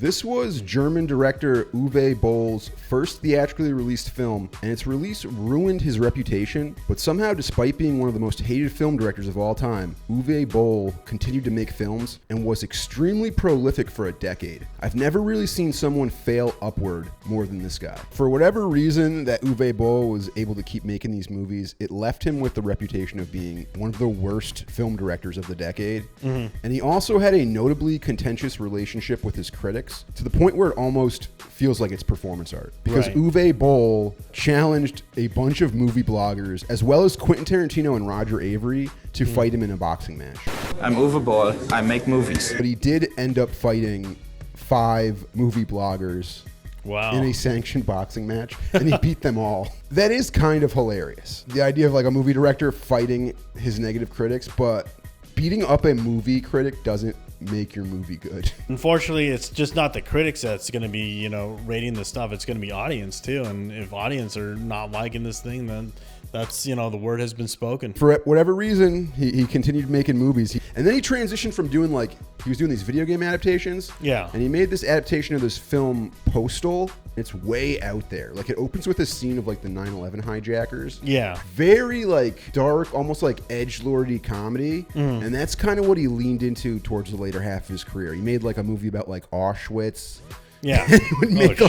This was German director Uwe Boll's first theatrically released film, and its release ruined his reputation, but somehow, despite being one of the most hated film directors of all time, Uwe Boll continued to make films and was extremely prolific for a decade. I've never really seen someone fail upward more than this guy. For whatever reason that Uwe Boll was able to keep making these movies, it left him with the reputation of being one of the worst film directors of the decade. And he also had a notably contentious relationship with his critics, to the point where it almost feels like it's performance art. Because Uwe Boll challenged a bunch of movie bloggers, as well as Quentin Tarantino and Roger Avery, to fight him in a boxing match. I'm Uwe Boll. I make movies. But he did end up fighting 5 movie bloggers in a sanctioned boxing match, and he beat them all. That is kind of hilarious. The idea of like a movie director fighting his negative critics, but beating up a movie critic doesn't make your movie good. Unfortunately, it's just not the critics that's going to be, rating this stuff. It's going to be audience too. And if audience are not liking this thing, then that's, the word has been spoken. For whatever reason, he continued making movies. And then he transitioned from doing he was doing these video game adaptations. Yeah. And he made this adaptation of this film, Postal. It's way out there. Like, it opens with a scene of the 9/11 hijackers. Yeah. Very dark, almost like edgelordy comedy. And that's kind of what he leaned into towards the later half of his career. He made a movie about Auschwitz. Yeah. He would make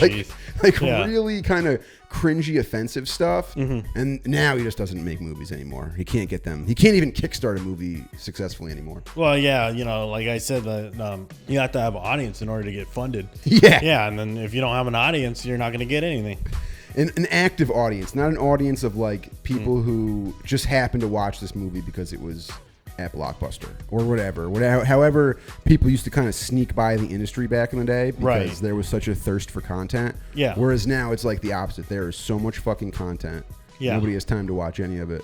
Yeah. really kind of cringy, offensive stuff. And now he just doesn't make movies anymore. He can't get them. He can't even kickstart a movie successfully anymore. Well, yeah, like I said, you have to have an audience in order to get funded. Yeah. Yeah, and then if you don't have an audience, you're not going to get anything. An active audience, not an audience of people who just happen to watch this movie because it was at Blockbuster or whatever. However, people used to kind of sneak by the industry back in the day because there was such a thirst for content. Yeah. Whereas now it's the opposite. There is so much fucking content. Yeah. Nobody has time to watch any of it.